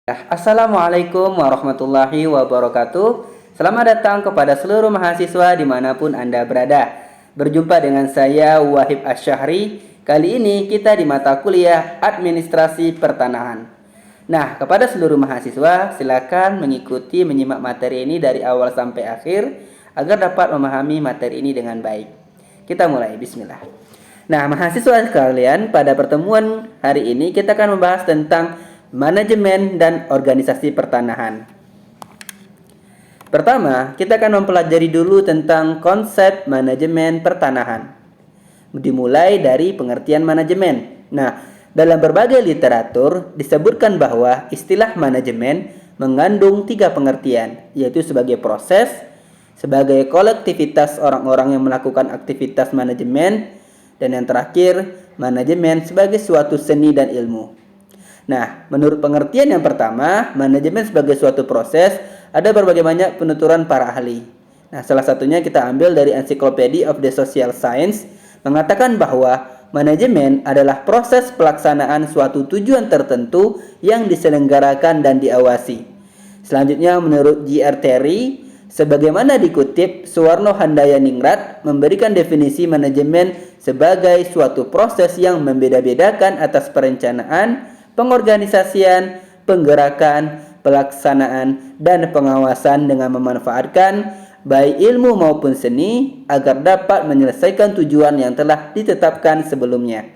Assalamualaikum warahmatullahi wabarakatuh. Selamat datang kepada seluruh mahasiswa dimanapun Anda berada. Berjumpa dengan saya Wahib Asyahri. Kali ini kita di mata kuliah Administrasi Pertanahan. Nah, kepada seluruh mahasiswa silakan mengikuti menyimak materi ini dari awal sampai akhir agar dapat memahami materi ini dengan baik. Kita mulai, bismillah. Nah, mahasiswa sekalian, pada pertemuan hari ini kita akan membahas tentang manajemen dan organisasi pertanahan. Pertama, kita akan mempelajari dulu tentang konsep manajemen pertanahan. Dimulai dari pengertian manajemen. Nah, dalam berbagai literatur disebutkan bahwa istilah manajemen mengandung 3 pengertian, yaitu sebagai proses, sebagai kolektivitas orang-orang yang melakukan aktivitas manajemen, dan yang terakhir, manajemen sebagai suatu seni dan ilmu. Nah, menurut pengertian yang pertama, manajemen sebagai suatu proses, ada berbagai banyak penuturan para ahli. Nah, salah satunya kita ambil dari Encyclopedia of the Social Science, mengatakan bahwa manajemen adalah proses pelaksanaan suatu tujuan tertentu yang diselenggarakan dan diawasi. Selanjutnya, menurut J.R. Terry, sebagaimana dikutip, Suwarno Handayaningrat memberikan definisi manajemen sebagai suatu proses yang membeda-bedakan atas perencanaan, pengorganisasian, penggerakan, pelaksanaan, dan pengawasan dengan memanfaatkan baik ilmu maupun seni agar dapat menyelesaikan tujuan yang telah ditetapkan sebelumnya.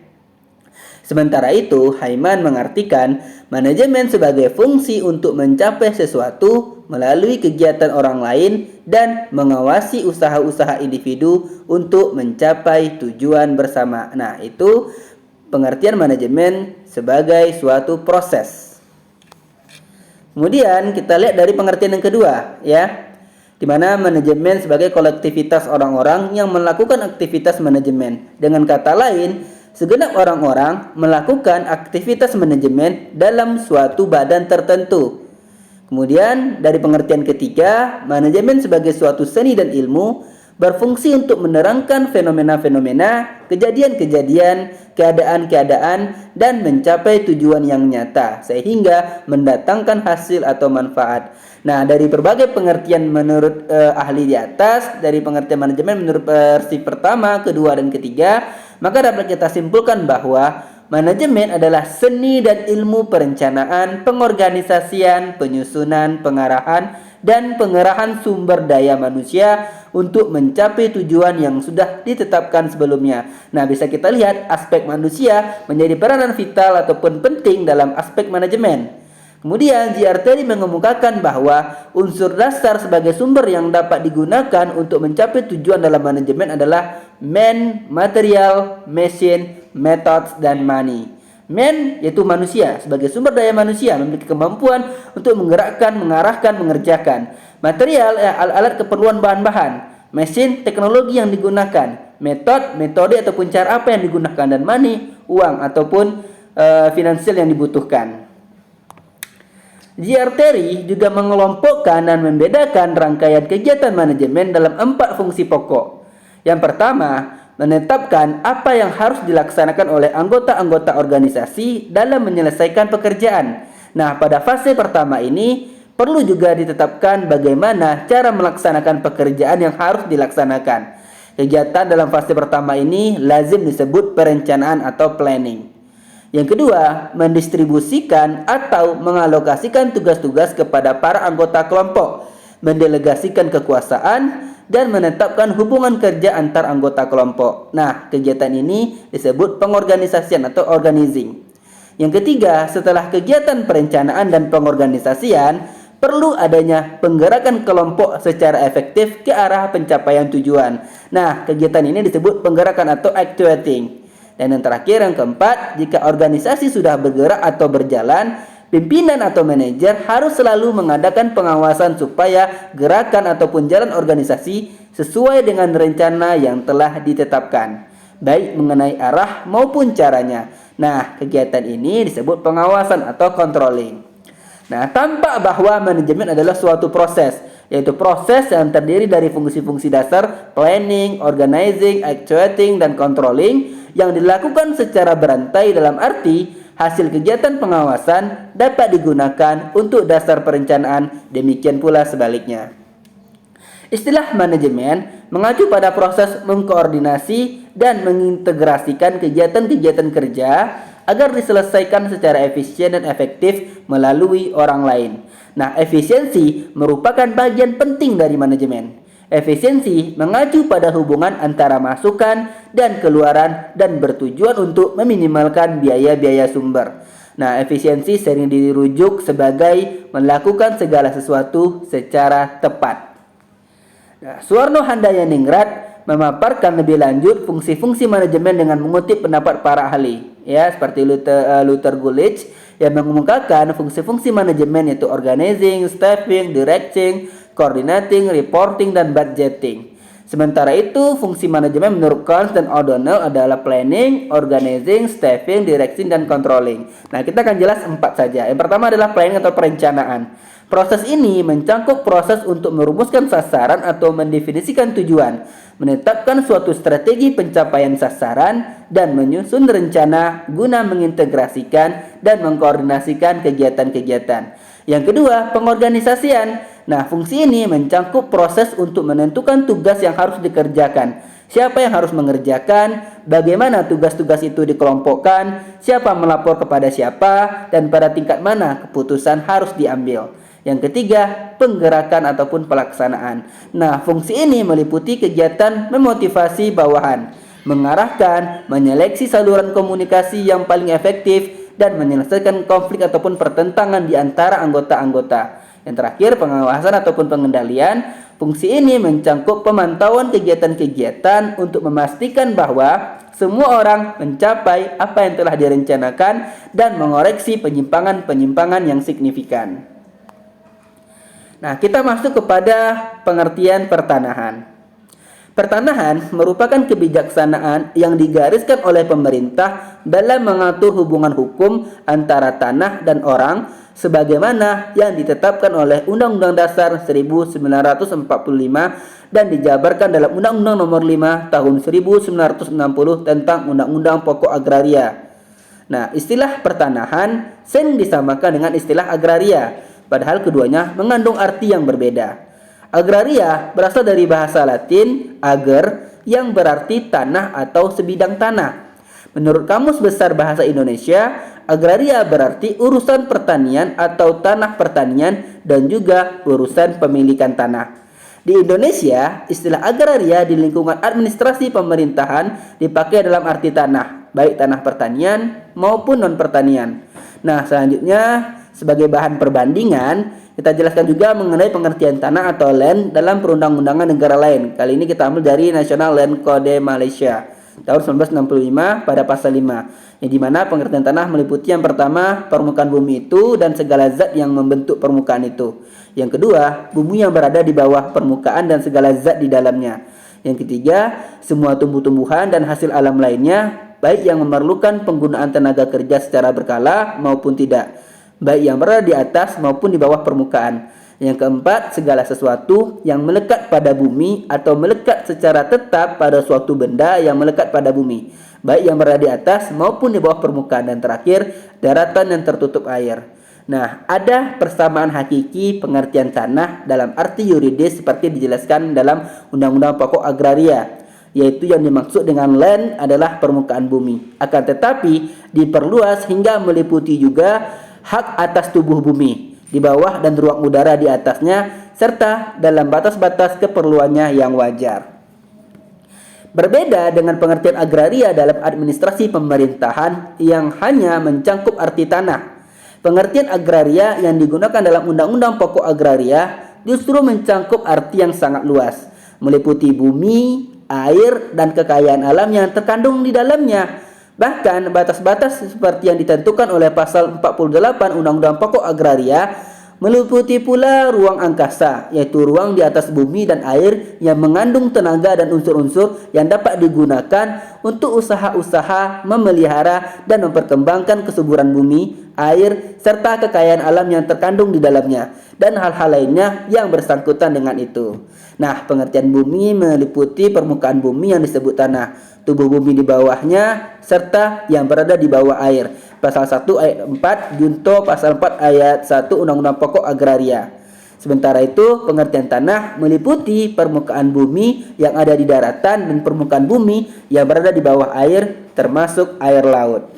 Sementara itu, Haiman mengartikan manajemen sebagai fungsi untuk mencapai sesuatu melalui kegiatan orang lain dan mengawasi usaha-usaha individu untuk mencapai tujuan bersama. Nah, itu pengertian manajemen sebagai suatu proses. Kemudian kita lihat dari pengertian yang kedua, ya, di mana manajemen sebagai kolektivitas orang-orang yang melakukan aktivitas manajemen. Dengan kata lain, segenap orang-orang melakukan aktivitas manajemen dalam suatu badan tertentu. Kemudian dari pengertian ketiga, manajemen sebagai suatu seni dan ilmu berfungsi untuk menerangkan fenomena-fenomena, kejadian-kejadian, keadaan-keadaan, dan mencapai tujuan yang nyata, sehingga mendatangkan hasil atau manfaat. Nah, dari berbagai pengertian menurut ahli di atas, dari pengertian manajemen menurut versi pertama, kedua, dan ketiga, maka dapat kita simpulkan bahwa manajemen adalah seni dan ilmu perencanaan, pengorganisasian, penyusunan, pengarahan, dan pengerahan sumber daya manusia untuk mencapai tujuan yang sudah ditetapkan sebelumnya. Nah, bisa kita lihat aspek manusia menjadi peranan vital ataupun penting dalam aspek manajemen. Kemudian J.R. Terry mengemukakan bahwa unsur dasar sebagai sumber yang dapat digunakan untuk mencapai tujuan dalam manajemen adalah man, material, machine, methods, dan money. Man yaitu manusia, sebagai sumber daya manusia memiliki kemampuan untuk menggerakkan, mengarahkan, mengerjakan. Material alat-alat keperluan bahan-bahan. Mesin, teknologi yang digunakan. Metode ataupun cara apa yang digunakan. Dan money, uang ataupun finansial yang dibutuhkan. J.R. Terry juga mengelompokkan dan membedakan rangkaian kegiatan manajemen dalam 4 fungsi pokok. Yang pertama, menetapkan apa yang harus dilaksanakan oleh anggota-anggota organisasi dalam menyelesaikan pekerjaan. Nah, pada fase pertama ini perlu juga ditetapkan bagaimana cara melaksanakan pekerjaan yang harus dilaksanakan. Kegiatan dalam fase pertama ini lazim disebut perencanaan atau planning. Yang kedua, mendistribusikan atau mengalokasikan tugas-tugas kepada para anggota kelompok, mendelegasikan kekuasaan, dan menetapkan hubungan kerja antar anggota kelompok. Nah, kegiatan ini disebut pengorganisasian atau organizing. Yang ketiga, setelah kegiatan perencanaan dan pengorganisasian, perlu adanya penggerakan kelompok secara efektif ke arah pencapaian tujuan. Nah, kegiatan ini disebut penggerakan atau actuating. Dan yang terakhir, yang keempat, jika organisasi sudah bergerak atau berjalan, pimpinan atau manajer harus selalu mengadakan pengawasan supaya gerakan ataupun jalan organisasi sesuai dengan rencana yang telah ditetapkan, baik mengenai arah maupun caranya. Nah, kegiatan ini disebut pengawasan atau controlling. Nah, tampak bahwa manajemen adalah suatu proses, yaitu proses yang terdiri dari fungsi-fungsi dasar planning, organizing, actuating, dan controlling yang dilakukan secara berantai dalam arti Hasil kegiatan pengawasan dapat digunakan untuk dasar perencanaan, demikian pula sebaliknya. Istilah manajemen mengacu pada proses mengkoordinasi dan mengintegrasikan kegiatan-kegiatan kerja agar diselesaikan secara efisien dan efektif melalui orang lain. Nah, efisiensi merupakan bagian penting dari manajemen. Efisiensi mengacu pada hubungan antara masukan dan keluaran dan bertujuan untuk meminimalkan biaya-biaya sumber. Nah, efisiensi sering dirujuk sebagai melakukan segala sesuatu secara tepat. Nah, Suwarno Handayaningrat memaparkan lebih lanjut fungsi-fungsi manajemen dengan mengutip pendapat para ahli, ya, seperti Luther Gulich yang mengemukakan fungsi-fungsi manajemen yaitu organizing, staffing, directing, coordinating, reporting, dan budgeting. Sementara itu, fungsi manajemen menurut Kearns dan O'Donnell adalah planning, organizing, staffing, directing, dan controlling. Nah, kita akan jelas 4 saja. Yang pertama adalah planning atau perencanaan. Proses ini mencakup proses untuk merumuskan sasaran atau mendefinisikan tujuan, menetapkan suatu strategi pencapaian sasaran, dan menyusun rencana guna mengintegrasikan dan mengkoordinasikan kegiatan-kegiatan. Yang kedua, pengorganisasian. Nah, fungsi ini mencakup proses untuk menentukan tugas yang harus dikerjakan, siapa yang harus mengerjakan, bagaimana tugas-tugas itu dikelompokkan, siapa melapor kepada siapa, dan pada tingkat mana keputusan harus diambil. Yang ketiga, penggerakan ataupun pelaksanaan. Nah, fungsi ini meliputi kegiatan memotivasi bawahan, mengarahkan, menyeleksi saluran komunikasi yang paling efektif, dan menyelesaikan konflik ataupun pertentangan di antara anggota-anggota. Yang terakhir, pengawasan ataupun pengendalian. Fungsi ini mencakup pemantauan kegiatan-kegiatan untuk memastikan bahwa semua orang mencapai apa yang telah direncanakan dan mengoreksi penyimpangan-penyimpangan yang signifikan. Nah, kita masuk kepada pengertian pertanahan. Pertanahan merupakan kebijaksanaan yang digariskan oleh pemerintah dalam mengatur hubungan hukum antara tanah dan orang sebagaimana yang ditetapkan oleh Undang-Undang Dasar 1945 dan dijabarkan dalam Undang-Undang Nomor 5 Tahun 1960 tentang Undang-Undang Pokok Agraria. Nah, istilah pertanahan sering disamakan dengan istilah agraria, padahal keduanya mengandung arti yang berbeda. Agraria berasal dari bahasa Latin ager yang berarti tanah atau sebidang tanah. Menurut Kamus Besar Bahasa Indonesia, agraria berarti urusan pertanian atau tanah pertanian dan juga urusan pemilikan tanah. Di Indonesia, istilah agraria di lingkungan administrasi pemerintahan dipakai dalam arti tanah, baik tanah pertanian maupun non-pertanian. Nah, selanjutnya sebagai bahan perbandingan, kita jelaskan juga mengenai pengertian tanah atau land dalam perundang-undangan negara lain. Kali ini kita ambil dari National Land Code Malaysia tahun 1965 pada pasal 5, yang dimana pengertian tanah meliputi yang pertama, permukaan bumi itu dan segala zat yang membentuk permukaan itu. Yang kedua, bumi yang berada di bawah permukaan dan segala zat di dalamnya. Yang ketiga, semua tumbuh-tumbuhan dan hasil alam lainnya, baik yang memerlukan penggunaan tenaga kerja secara berkala maupun tidak, baik yang berada di atas maupun di bawah permukaan. Yang keempat, segala sesuatu yang melekat pada bumi atau melekat secara tetap pada suatu benda yang melekat pada bumi, baik yang berada di atas maupun di bawah permukaan. Dan terakhir, daratan yang tertutup air. Nah, ada persamaan hakiki pengertian tanah dalam arti yuridis seperti dijelaskan dalam Undang-Undang Pokok Agraria, yaitu yang dimaksud dengan land adalah permukaan bumi. Akan tetapi diperluas hingga meliputi juga hak atas tubuh bumi di bawah dan ruang udara di atasnya, serta dalam batas-batas keperluannya yang wajar. Berbeda dengan pengertian agraria dalam administrasi pemerintahan yang hanya mencakup arti tanah. Pengertian agraria yang digunakan dalam Undang-Undang Pokok Agraria justru mencakup arti yang sangat luas, meliputi bumi, air, dan kekayaan alam yang terkandung di dalamnya. Bahkan batas-batas seperti yang ditentukan oleh pasal 48 Undang-Undang Pokok Agraria meliputi pula ruang angkasa, yaitu ruang di atas bumi dan air yang mengandung tenaga dan unsur-unsur yang dapat digunakan untuk usaha-usaha memelihara dan memperkembangkan kesuburan bumi, air, serta kekayaan alam yang terkandung di dalamnya, dan hal-hal lainnya yang bersangkutan dengan itu. Nah, pengertian bumi meliputi permukaan bumi yang disebut tanah, tubuh bumi di bawahnya, serta yang berada di bawah air. Pasal 1 ayat 4 Junto pasal 4 ayat 1 Undang-Undang Pokok Agraria. Sementara itu, pengertian tanah meliputi permukaan bumi yang ada di daratan dan permukaan bumi yang berada di bawah air, termasuk air laut.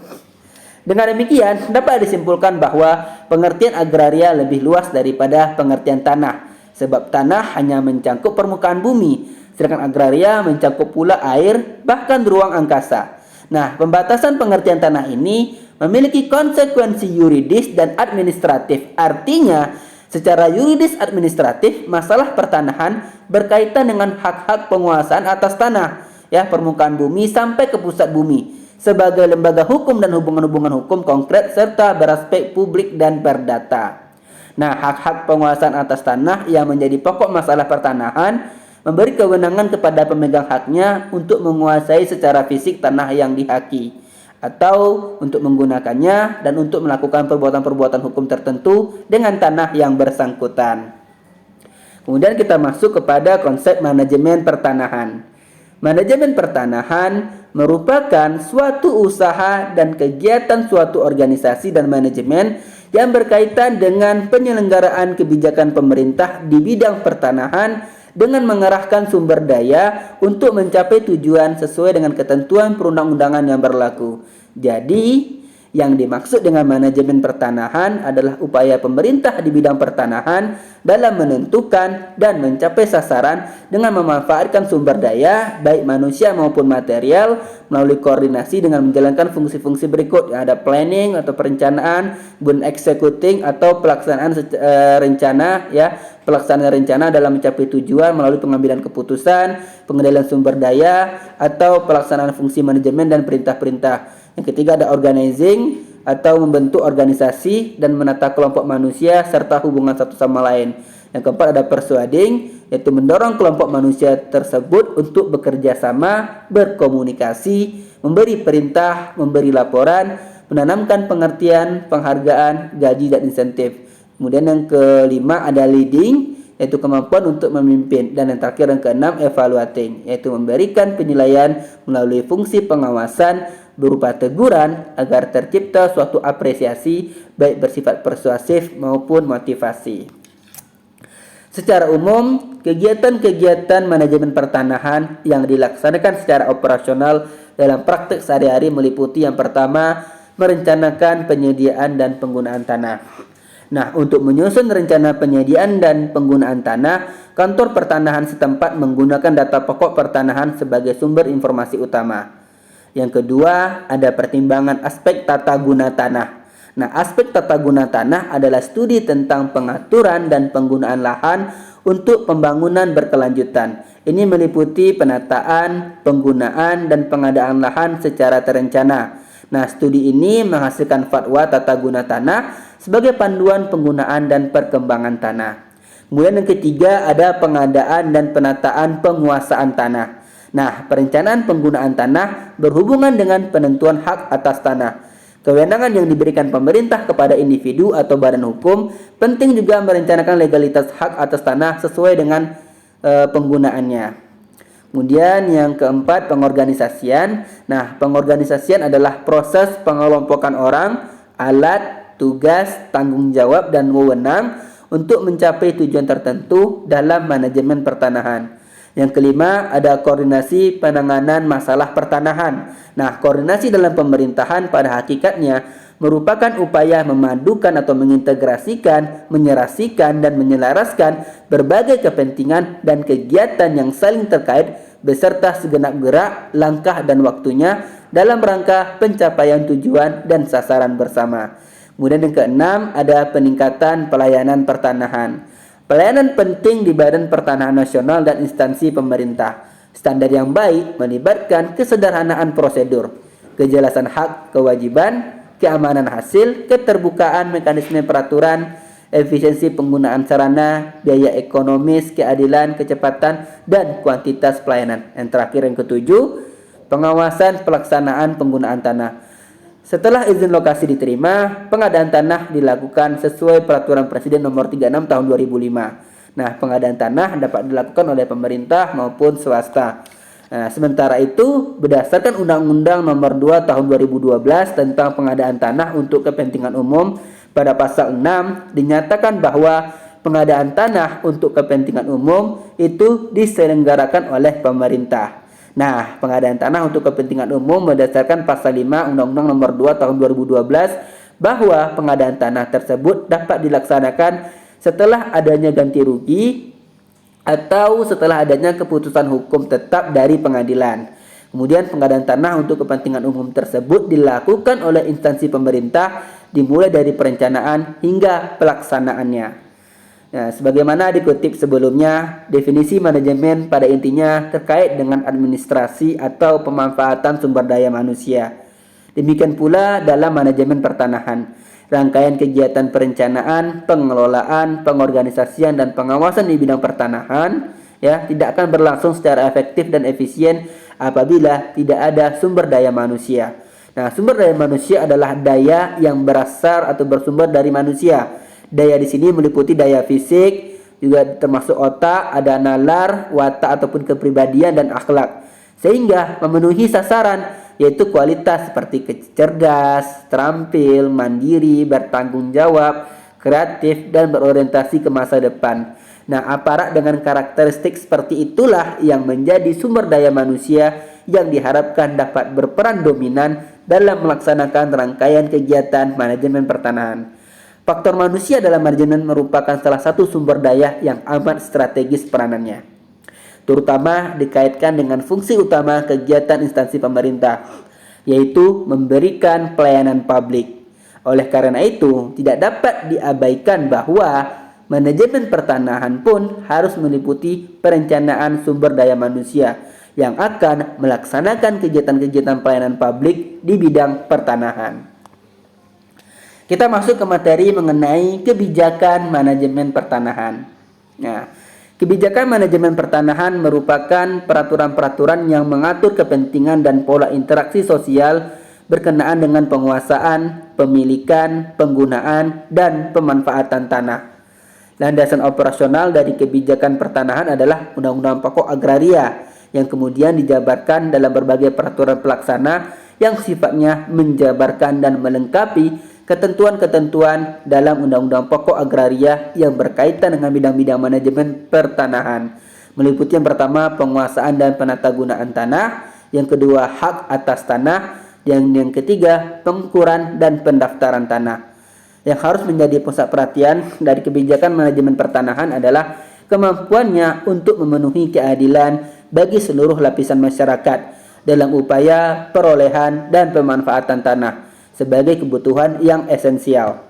Dengan demikian, dapat disimpulkan bahwa pengertian agraria lebih luas daripada pengertian tanah, sebab tanah hanya mencakup permukaan bumi, sedangkan agraria mencakup pula air, bahkan ruang angkasa. Nah, pembatasan pengertian tanah ini memiliki konsekuensi yuridis dan administratif. Artinya, secara yuridis administratif, masalah pertanahan berkaitan dengan hak-hak penguasaan atas tanah, permukaan bumi sampai ke pusat bumi, sebagai lembaga hukum dan hubungan-hubungan hukum konkret serta beraspek publik dan perdata. Nah, hak-hak penguasaan atas tanah yang menjadi pokok masalah pertanahan memberi kewenangan kepada pemegang haknya untuk menguasai secara fisik tanah yang dihaki, atau untuk menggunakannya dan untuk melakukan perbuatan-perbuatan hukum tertentu dengan tanah yang bersangkutan. Kemudian kita masuk kepada konsep manajemen pertanahan. Manajemen pertanahan merupakan suatu usaha dan kegiatan suatu organisasi dan manajemen yang berkaitan dengan penyelenggaraan kebijakan pemerintah di bidang pertanahan dengan mengerahkan sumber daya untuk mencapai tujuan sesuai dengan ketentuan perundang-undangan yang berlaku. Jadi, yang dimaksud dengan manajemen pertanahan adalah upaya pemerintah di bidang pertanahan dalam menentukan dan mencapai sasaran dengan memanfaatkan sumber daya baik manusia maupun material melalui koordinasi dengan menjalankan fungsi-fungsi berikut. Ada planning atau perencanaan, kemudian executing atau pelaksanaan rencana, pelaksanaan rencana dalam mencapai tujuan melalui pengambilan keputusan, pengendalian sumber daya, atau pelaksanaan fungsi manajemen dan perintah-perintah. Yang ketiga ada organizing atau membentuk organisasi dan menata kelompok manusia serta hubungan satu sama lain. Yang keempat ada persuading, yaitu mendorong kelompok manusia tersebut untuk bekerja sama, berkomunikasi, memberi perintah, memberi laporan, menanamkan pengertian, penghargaan, gaji dan insentif. Kemudian yang kelima ada leading, yaitu kemampuan untuk memimpin. Dan yang terakhir yang keenam evaluating, yaitu memberikan penilaian melalui fungsi pengawasan berupa teguran agar tercipta suatu apresiasi baik bersifat persuasif maupun motivasi. Secara umum, kegiatan-kegiatan manajemen pertanahan yang dilaksanakan secara operasional dalam praktik sehari-hari meliputi yang pertama, merencanakan penyediaan dan penggunaan tanah. Nah, untuk menyusun rencana penyediaan dan penggunaan tanah, kantor pertanahan setempat menggunakan data pokok pertanahan sebagai sumber informasi utama. Yang kedua, ada pertimbangan aspek tata guna tanah. Nah, aspek tata guna tanah adalah studi tentang pengaturan dan penggunaan lahan untuk pembangunan berkelanjutan. Ini meliputi penataan, penggunaan, dan pengadaan lahan secara terencana. Nah, studi ini menghasilkan fatwa tata guna tanah sebagai panduan penggunaan dan perkembangan tanah. Kemudian yang ketiga ada pengadaan dan penataan penguasaan tanah. Nah, perencanaan penggunaan tanah berhubungan dengan penentuan hak atas tanah. Kewenangan yang diberikan pemerintah kepada individu atau badan hukum penting juga merencanakan legalitas hak atas tanah sesuai dengan penggunaannya. Kemudian yang keempat pengorganisasian. Nah, pengorganisasian adalah proses pengelompokan orang, alat, tugas, tanggung jawab, dan wewenang untuk mencapai tujuan tertentu dalam manajemen pertanahan. Yang kelima ada koordinasi penanganan masalah pertanahan. Nah, koordinasi dalam pemerintahan pada hakikatnya merupakan upaya memadukan atau mengintegrasikan, menyerasikan, dan menyelaraskan berbagai kepentingan dan kegiatan yang saling terkait beserta segenap gerak, langkah, dan waktunya dalam rangka pencapaian tujuan dan sasaran bersama. Kemudian yang keenam ada peningkatan pelayanan pertanahan. Pelayanan penting di Badan Pertanahan Nasional dan instansi pemerintah. Standar yang baik melibatkan kesederhanaan prosedur, kejelasan hak kewajiban, keamanan hasil, keterbukaan mekanisme peraturan, efisiensi penggunaan sarana, biaya ekonomis, keadilan, kecepatan, dan kuantitas pelayanan. Yang terakhir yang ketujuh, pengawasan pelaksanaan penggunaan tanah. Setelah izin lokasi diterima, pengadaan tanah dilakukan sesuai Peraturan Presiden Nomor 36 Tahun 2005. Nah, pengadaan tanah dapat dilakukan oleh pemerintah maupun swasta. Nah, sementara itu, berdasarkan Undang-Undang Nomor 2 Tahun 2012 tentang pengadaan tanah untuk kepentingan umum, pada pasal 6 dinyatakan bahwa pengadaan tanah untuk kepentingan umum itu diselenggarakan oleh pemerintah. Nah, pengadaan tanah untuk kepentingan umum berdasarkan pasal 5 Undang-Undang Nomor 2 Tahun 2012 bahwa pengadaan tanah tersebut dapat dilaksanakan setelah adanya ganti rugi atau setelah adanya keputusan hukum tetap dari pengadilan. Kemudian pengadaan tanah untuk kepentingan umum tersebut dilakukan oleh instansi pemerintah dimulai dari perencanaan hingga pelaksanaannya. Nah, sebagaimana dikutip sebelumnya, definisi manajemen pada intinya terkait dengan administrasi atau pemanfaatan sumber daya manusia. Demikian pula dalam manajemen pertanahan. Rangkaian kegiatan perencanaan, pengelolaan, pengorganisasian, dan pengawasan di bidang pertanahan tidak akan berlangsung secara efektif dan efisien apabila tidak ada sumber daya manusia. Nah, sumber daya manusia adalah daya yang berasal atau bersumber dari manusia. Daya di sini meliputi daya fisik, juga termasuk otak, ada nalar, watak ataupun kepribadian dan akhlak. Sehingga memenuhi sasaran yaitu kualitas seperti cerdas, terampil, mandiri, bertanggung jawab, kreatif, dan berorientasi ke masa depan. Nah, aparat dengan karakteristik seperti itulah yang menjadi sumber daya manusia yang diharapkan dapat berperan dominan dalam melaksanakan rangkaian kegiatan manajemen pertanahan. Faktor manusia dalam manajemen merupakan salah satu sumber daya yang amat strategis peranannya, terutama dikaitkan dengan fungsi utama kegiatan instansi pemerintah, yaitu memberikan pelayanan publik. Oleh karena itu, tidak dapat diabaikan bahwa manajemen pertanahan pun harus meliputi perencanaan sumber daya manusia yang akan melaksanakan kegiatan-kegiatan pelayanan publik di bidang pertanahan. Kita masuk ke materi mengenai kebijakan manajemen pertanahan. Nah, kebijakan manajemen pertanahan merupakan peraturan-peraturan yang mengatur kepentingan dan pola interaksi sosial berkenaan dengan penguasaan, pemilikan, penggunaan, dan pemanfaatan tanah. Landasan operasional dari kebijakan pertanahan adalah Undang-Undang Pokok Agraria yang kemudian dijabarkan dalam berbagai peraturan pelaksana yang sifatnya menjabarkan dan melengkapi ketentuan-ketentuan dalam Undang-Undang Pokok Agraria yang berkaitan dengan bidang-bidang manajemen pertanahan. Meliputi yang pertama penguasaan dan penatagunaan tanah, yang kedua hak atas tanah, yang ketiga pengukuran dan pendaftaran tanah. Yang harus menjadi pusat perhatian dari kebijakan manajemen pertanahan adalah kemampuannya untuk memenuhi keadilan bagi seluruh lapisan masyarakat dalam upaya perolehan dan pemanfaatan tanah sebagai kebutuhan yang esensial.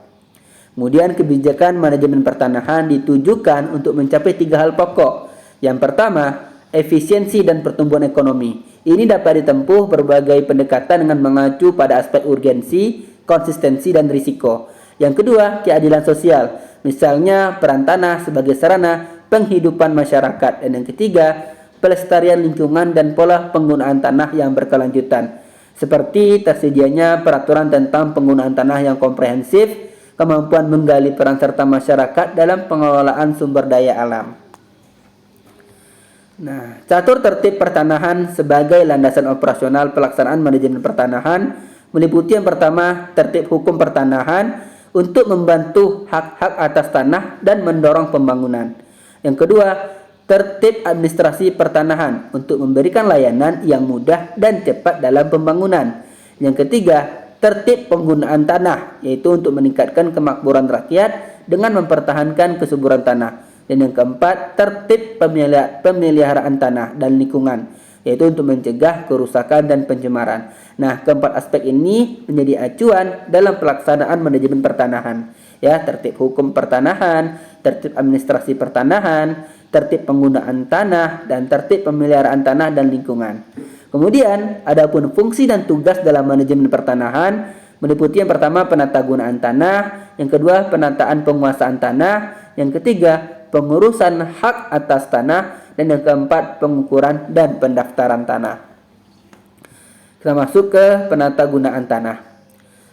Kemudian kebijakan manajemen pertanahan ditujukan untuk mencapai 3 hal pokok. Yang pertama, efisiensi dan pertumbuhan ekonomi. Ini dapat ditempuh berbagai pendekatan dengan mengacu pada aspek urgensi, konsistensi, dan risiko. Yang kedua, keadilan sosial. Misalnya peran tanah sebagai sarana penghidupan masyarakat. Dan yang ketiga, pelestarian lingkungan dan pola penggunaan tanah yang berkelanjutan, seperti tersedianya peraturan tentang penggunaan tanah yang komprehensif, kemampuan menggali peran serta masyarakat dalam pengelolaan sumber daya alam. Nah, catur tertib pertanahan sebagai landasan operasional pelaksanaan manajemen pertanahan meliputi yang pertama, tertib hukum pertanahan untuk membantu hak-hak atas tanah dan mendorong pembangunan. Yang kedua, tertib administrasi pertanahan untuk memberikan layanan yang mudah dan cepat dalam pembangunan. Yang ketiga, tertib penggunaan tanah, yaitu untuk meningkatkan kemakmuran rakyat dengan mempertahankan kesuburan tanah. Dan yang keempat, tertib pemeliharaan tanah dan lingkungan, yaitu untuk mencegah kerusakan dan pencemaran. Nah, keempat aspek ini menjadi acuan dalam pelaksanaan manajemen pertanahan. Tertib hukum pertanahan, tertib administrasi pertanahan, tertib penggunaan tanah, dan tertib pemeliharaan tanah dan lingkungan. Kemudian, adapun fungsi dan tugas dalam manajemen pertanahan meliputi yang pertama penatagunaan tanah, yang kedua penataan penguasaan tanah, yang ketiga pengurusan hak atas tanah, dan yang keempat pengukuran dan pendaftaran tanah. Kita masuk ke penatagunaan tanah.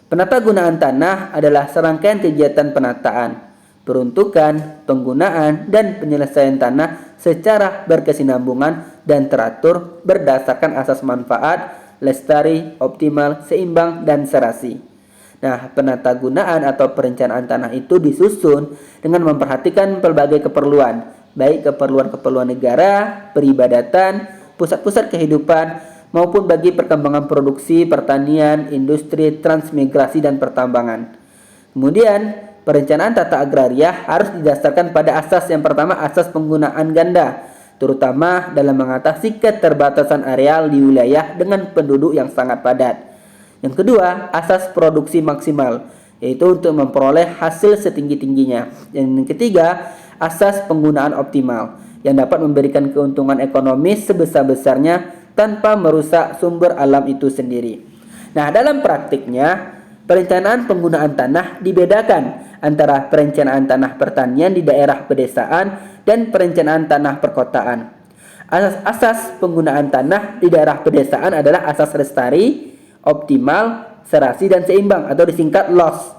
Penatagunaan tanah adalah serangkaian kegiatan penataan, peruntukan, penggunaan, dan penyelesaian tanah secara berkesinambungan dan teratur berdasarkan asas manfaat, lestari, optimal, seimbang, dan serasi. Nah, penatagunaan atau perencanaan tanah itu disusun dengan memperhatikan berbagai keperluan, baik keperluan-keperluan negara, peribadatan, pusat-pusat kehidupan, maupun bagi perkembangan produksi, pertanian, industri, transmigrasi, dan pertambangan. Kemudian, perencanaan tata agraria harus didasarkan pada asas yang pertama, asas penggunaan ganda, terutama dalam mengatasi keterbatasan areal di wilayah dengan penduduk yang sangat padat. Yang kedua, asas produksi maksimal, yaitu untuk memperoleh hasil setinggi-tingginya. Dan yang ketiga, asas penggunaan optimal, yang dapat memberikan keuntungan ekonomis sebesar-besarnya tanpa merusak sumber alam itu sendiri. Nah, dalam praktiknya, perencanaan penggunaan tanah dibedakan antara perencanaan tanah pertanian di daerah pedesaan dan perencanaan tanah perkotaan. Asas penggunaan tanah di daerah pedesaan adalah asas lestari, optimal, serasi, dan seimbang atau disingkat LOS.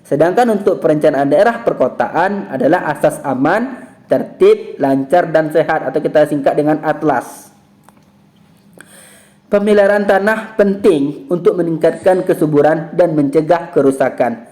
Sedangkan untuk perencanaan daerah perkotaan adalah asas aman, tertib, lancar, dan sehat atau kita singkat dengan ATLAS. Pemeliharaan tanah penting untuk meningkatkan kesuburan dan mencegah kerusakan.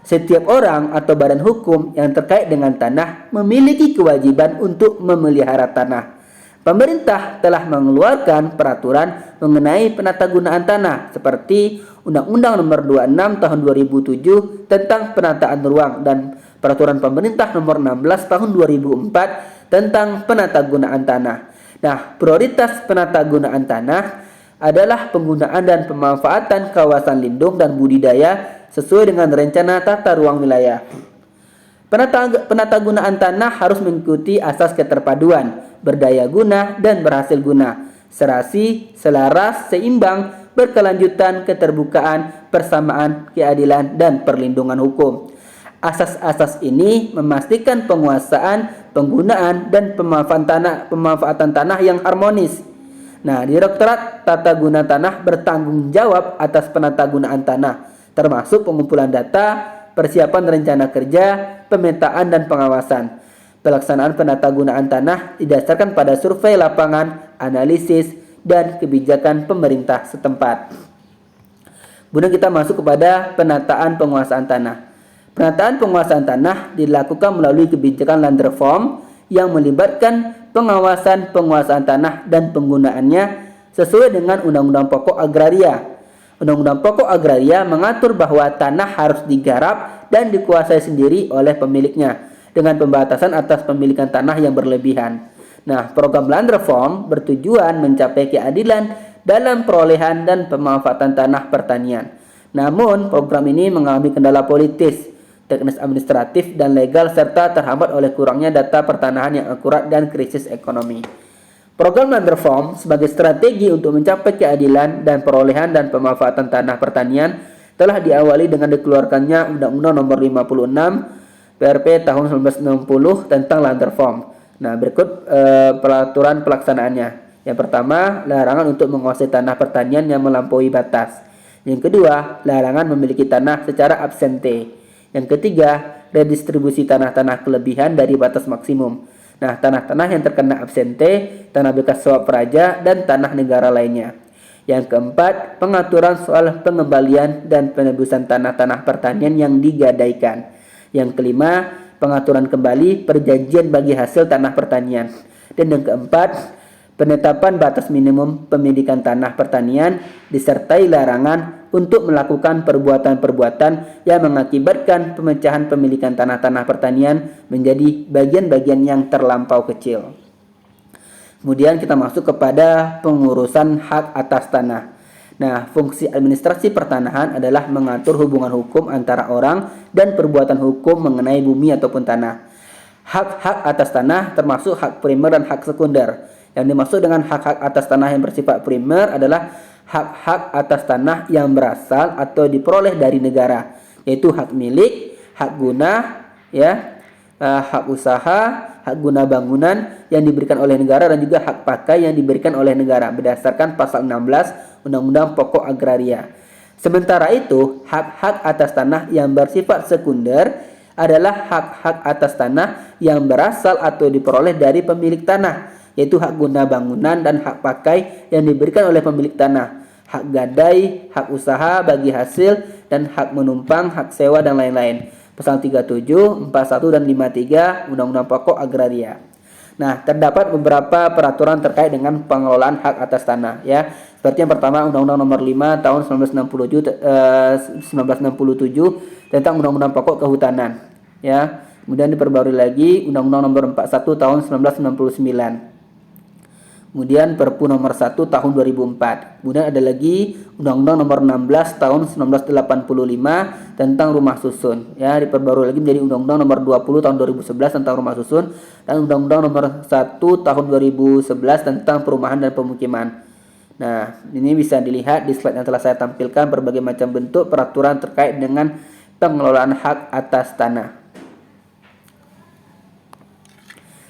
Setiap orang atau badan hukum yang terkait dengan tanah memiliki kewajiban untuk memelihara tanah. Pemerintah telah mengeluarkan peraturan mengenai penatagunaan tanah seperti Undang-Undang Nomor 26 Tahun 2007 tentang penataan ruang dan Peraturan Pemerintah Nomor 16 Tahun 2004 tentang penatagunaan tanah. Nah, prioritas penatagunaan tanah adalah penggunaan dan pemanfaatan kawasan lindung dan budidaya sesuai dengan rencana tata ruang wilayah. Penatagunaan tanah harus mengikuti asas keterpaduan, berdaya guna, dan berhasil guna, serasi, selaras, seimbang, berkelanjutan, keterbukaan, persamaan, keadilan, dan perlindungan hukum. Asas-asas ini memastikan penguasaan, penggunaan, dan pemanfaatan tanah yang harmonis. Nah, Direktorat Tata Guna Tanah bertanggung jawab atas penatagunaan tanah, termasuk pengumpulan data, persiapan rencana kerja, pemetaan, dan pengawasan. Pelaksanaan penatagunaan tanah didasarkan pada survei lapangan, analisis, dan kebijakan pemerintah setempat. Kemudian kita masuk kepada penataan penguasaan tanah. Penataan penguasaan tanah dilakukan melalui kebijakan land reform yang melibatkan pengawasan penguasaan tanah dan penggunaannya sesuai dengan Undang-Undang Pokok Agraria. Undang-Undang Pokok Agraria mengatur bahwa tanah harus digarap dan dikuasai sendiri oleh pemiliknya dengan pembatasan atas pemilikan tanah yang berlebihan. Nah, program land reform bertujuan mencapai keadilan dalam perolehan dan pemanfaatan tanah pertanian. Namun, program ini mengalami kendala politis, teknis administratif, dan legal serta terhambat oleh kurangnya data pertanahan yang akurat dan krisis ekonomi. Program land reform sebagai strategi untuk mencapai keadilan dan perolehan dan pemanfaatan tanah pertanian telah diawali dengan dikeluarkannya Undang-Undang Nomor 56 PRP tahun 1960 tentang land reform. Nah, berikut peraturan pelaksanaannya. Yang pertama, larangan untuk menguasai tanah pertanian yang melampaui batas. Yang kedua, larangan memiliki tanah secara absente. Yang ketiga, redistribusi tanah-tanah kelebihan dari batas maksimum. Nah, tanah-tanah yang terkena absente, tanah bekas suap praja, dan tanah negara lainnya. Yang keempat, pengaturan soal pengembalian dan penebusan tanah-tanah pertanian yang digadaikan. Yang kelima, pengaturan kembali perjanjian bagi hasil tanah pertanian. Dan yang keempat, penetapan batas minimum pemilikan tanah pertanian disertai larangan untuk melakukan perbuatan-perbuatan yang mengakibatkan pemecahan pemilikan tanah-tanah pertanian menjadi bagian-bagian yang terlampau kecil. Kemudian kita masuk kepada pengurusan hak atas tanah. Nah, fungsi administrasi pertanahan adalah mengatur hubungan hukum antara orang dan perbuatan hukum mengenai bumi ataupun tanah. Hak-hak atas tanah termasuk hak primer dan hak sekunder. Yang dimaksud dengan hak-hak atas tanah yang bersifat primer adalah hak-hak atas tanah yang berasal atau diperoleh dari negara, yaitu hak milik, hak guna, hak usaha, hak guna bangunan yang diberikan oleh negara, dan juga hak pakai yang diberikan oleh negara berdasarkan pasal 16 Undang-Undang Pokok Agraria. Sementara itu, hak-hak atas tanah yang bersifat sekunder adalah hak-hak atas tanah yang berasal atau diperoleh dari pemilik tanah, yaitu hak guna bangunan dan hak pakai yang diberikan oleh pemilik tanah, hak gadai, hak usaha bagi hasil, dan hak menumpang, hak sewa, dan lain-lain. Pasal 37, 41, dan 53 Undang-Undang Pokok Agraria. Nah, terdapat beberapa peraturan terkait dengan pengelolaan hak atas tanah, ya. Seperti yang pertama, Undang-Undang Nomor 5 Tahun 1967 tentang Undang-Undang Pokok Kehutanan, ya. Kemudian diperbarui lagi Undang-Undang Nomor 41 Tahun 1999. Kemudian Perpu Nomor 1 Tahun 2004. Kemudian ada lagi Undang-Undang Nomor 16 Tahun 1985 tentang rumah susun, ya, diperbarui lagi menjadi Undang-Undang Nomor 20 Tahun 2011 tentang rumah susun, dan Undang-Undang Nomor 1 Tahun 2011 tentang perumahan dan pemukiman. Nah, ini bisa dilihat di slide yang telah saya tampilkan berbagai macam bentuk peraturan terkait dengan pengelolaan hak atas tanah.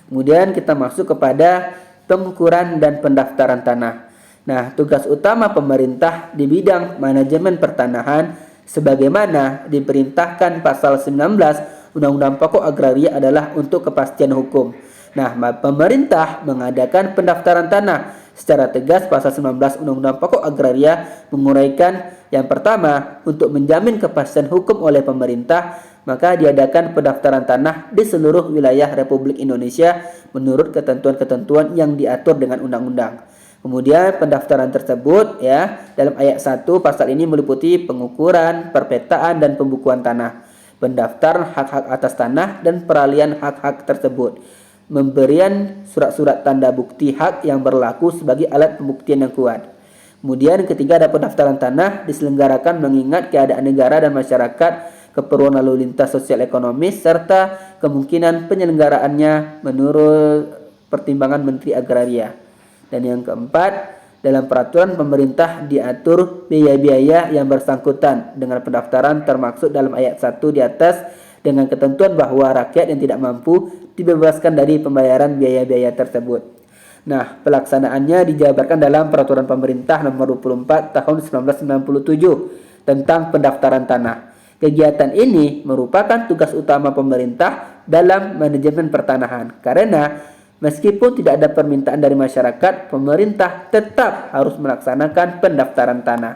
Kemudian kita masuk kepada pengukuran dan pendaftaran tanah. Nah, tugas utama pemerintah di bidang manajemen pertanahan sebagaimana diperintahkan pasal 19 Undang-Undang Pokok Agraria adalah untuk kepastian hukum. Nah, pemerintah mengadakan pendaftaran tanah. Secara tegas pasal 19 Undang-Undang Pokok Agraria menguraikan yang pertama, untuk menjamin kepastian hukum oleh pemerintah, maka diadakan pendaftaran tanah di seluruh wilayah Republik Indonesia menurut ketentuan-ketentuan yang diatur dengan undang-undang. Kemudian pendaftaran tersebut, ya, dalam ayat 1 pasal ini meliputi pengukuran, perpetaan, dan pembukuan tanah, pendaftaran hak-hak atas tanah, dan peralihan hak-hak tersebut, memberian surat-surat tanda bukti hak yang berlaku sebagai alat pembuktian yang kuat. Kemudian ketiga, ada pendaftaran tanah diselenggarakan mengingat keadaan negara dan masyarakat, keperluan lalu lintas sosial ekonomis, serta kemungkinan penyelenggaraannya menurut pertimbangan Menteri Agraria. Dan yang keempat, dalam peraturan pemerintah diatur biaya-biaya yang bersangkutan dengan pendaftaran termaksud dalam ayat 1 di atas, dengan ketentuan bahwa rakyat yang tidak mampu dibebaskan dari pembayaran biaya-biaya tersebut. Nah, pelaksanaannya dijabarkan dalam Peraturan Pemerintah Nomor 24 Tahun 1997 tentang pendaftaran tanah. Kegiatan ini merupakan tugas utama pemerintah dalam manajemen pertanahan, karena meskipun tidak ada permintaan dari masyarakat, pemerintah tetap harus melaksanakan pendaftaran tanah.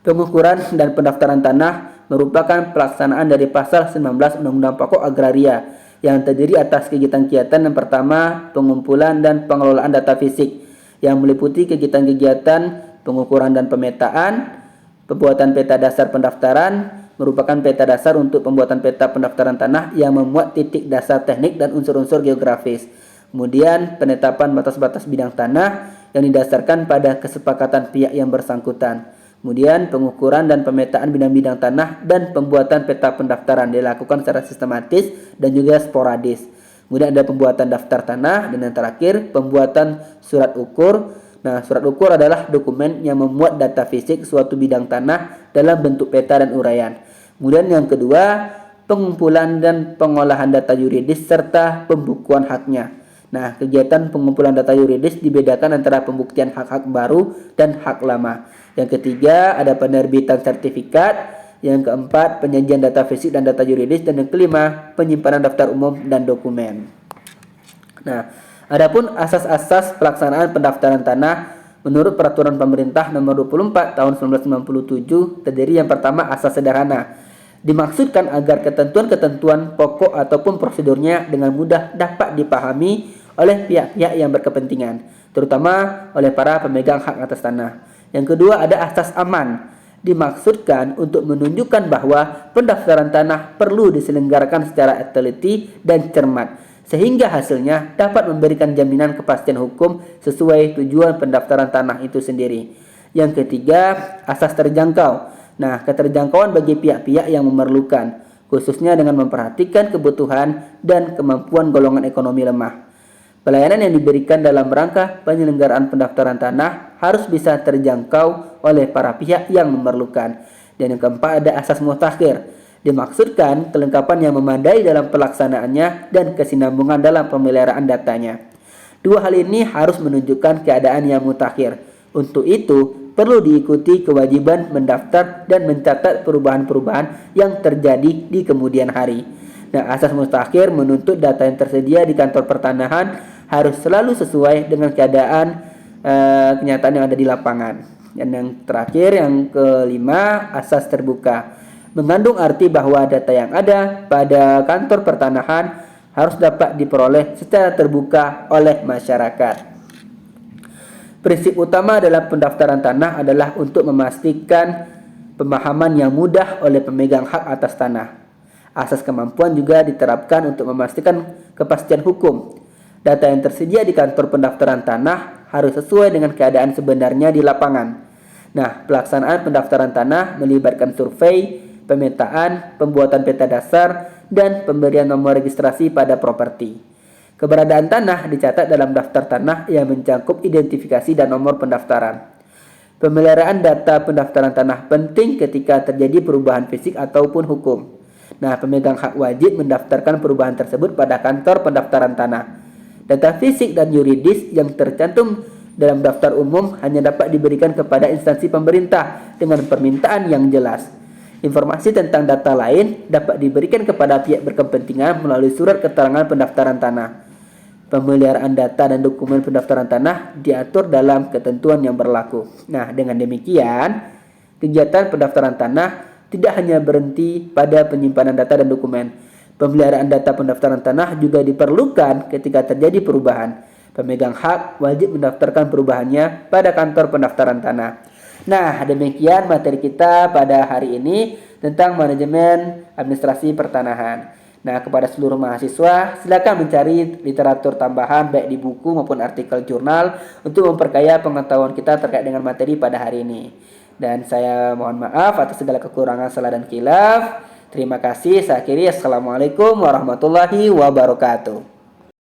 Pengukuran dan pendaftaran tanah merupakan pelaksanaan dari pasal 19 Undang-Undang Pokok Agraria yang terdiri atas kegiatan-kegiatan. Yang pertama, pengumpulan dan pengelolaan data fisik yang meliputi kegiatan-kegiatan pengukuran dan pemetaan, pembuatan peta dasar pendaftaran, merupakan peta dasar untuk pembuatan peta pendaftaran tanah yang memuat titik dasar teknik dan unsur-unsur geografis. Kemudian penetapan batas-batas bidang tanah yang didasarkan pada kesepakatan pihak yang bersangkutan. Kemudian pengukuran dan pemetaan bidang-bidang tanah dan pembuatan peta pendaftaran dilakukan secara sistematis dan juga sporadis. Kemudian ada pembuatan daftar tanah, dan yang terakhir pembuatan surat ukur. Nah, surat ukur adalah dokumen yang memuat data fisik suatu bidang tanah dalam bentuk peta dan uraian. Kemudian yang kedua, pengumpulan dan pengolahan data yuridis serta pembukuan haknya. Nah, kegiatan pengumpulan data yuridis dibedakan antara pembuktian hak-hak baru dan hak lama. Yang ketiga, ada penerbitan sertifikat. Yang keempat, penyajian data fisik dan data yuridis. Dan yang kelima, penyimpanan daftar umum dan dokumen. Nah, adapun asas-asas pelaksanaan pendaftaran tanah menurut Peraturan Pemerintah Nomor 24 Tahun 1997 terdiri yang pertama, asas sederhana. Dimaksudkan agar ketentuan-ketentuan pokok ataupun prosedurnya dengan mudah dapat dipahami oleh pihak-pihak yang berkepentingan, terutama oleh para pemegang hak atas tanah. Yang kedua, ada asas aman. Dimaksudkan untuk menunjukkan bahwa pendaftaran tanah perlu diselenggarakan secara teliti dan cermat, sehingga hasilnya dapat memberikan jaminan kepastian hukum sesuai tujuan pendaftaran tanah itu sendiri. Yang ketiga, asas terjangkau. Nah, keterjangkauan bagi pihak-pihak yang memerlukan, khususnya dengan memperhatikan kebutuhan dan kemampuan golongan ekonomi lemah. Pelayanan yang diberikan dalam rangka penyelenggaraan pendaftaran tanah harus bisa terjangkau oleh para pihak yang memerlukan. Dan yang keempat, ada asas mutakhir. Dimaksudkan kelengkapan yang memadai dalam pelaksanaannya dan kesinambungan dalam pemeliharaan datanya. Dua hal ini harus menunjukkan keadaan yang mutakhir. Untuk itu, perlu diikuti kewajiban mendaftar dan mencatat perubahan-perubahan yang terjadi di kemudian hari. Nah, asas mutakhir menuntut data yang tersedia di kantor pertanahan harus selalu sesuai dengan keadaan kenyataan yang ada di lapangan. Dan yang terakhir, yang kelima, asas terbuka. Mengandung arti bahwa data yang ada pada kantor pertanahan harus dapat diperoleh secara terbuka oleh masyarakat. Prinsip utama dalam pendaftaran tanah adalah untuk memastikan pemahaman yang mudah oleh pemegang hak atas tanah. Asas kemampuan juga diterapkan untuk memastikan kepastian hukum. Data yang tersedia di kantor pendaftaran tanah harus sesuai dengan keadaan sebenarnya di lapangan. Nah, pelaksanaan pendaftaran tanah melibatkan survei, pemetaan, pembuatan peta dasar, dan pemberian nomor registrasi pada properti. Keberadaan tanah dicatat dalam daftar tanah yang mencakup identifikasi dan nomor pendaftaran. Pemeliharaan data pendaftaran tanah penting ketika terjadi perubahan fisik ataupun hukum. Nah, pemegang hak wajib mendaftarkan perubahan tersebut pada kantor pendaftaran tanah. Data fisik dan yuridis yang tercantum dalam daftar umum hanya dapat diberikan kepada instansi pemerintah dengan permintaan yang jelas. Informasi tentang data lain dapat diberikan kepada pihak berkepentingan melalui surat keterangan pendaftaran tanah. Pemeliharaan data dan dokumen pendaftaran tanah diatur dalam ketentuan yang berlaku. Nah, dengan demikian, kegiatan pendaftaran tanah tidak hanya berhenti pada penyimpanan data dan dokumen. Pemeliharaan data pendaftaran tanah juga diperlukan ketika terjadi perubahan. Pemegang hak wajib mendaftarkan perubahannya pada kantor pendaftaran tanah. Nah, demikian materi kita pada hari ini tentang manajemen administrasi pertanahan. Nah, kepada seluruh mahasiswa, silakan mencari literatur tambahan baik di buku maupun artikel jurnal untuk memperkaya pengetahuan kita terkait dengan materi pada hari ini. Dan saya mohon maaf atas segala kekurangan, salah dan khilaf. Terima kasih. Saya akhiri. Assalamualaikum warahmatullahi wabarakatuh.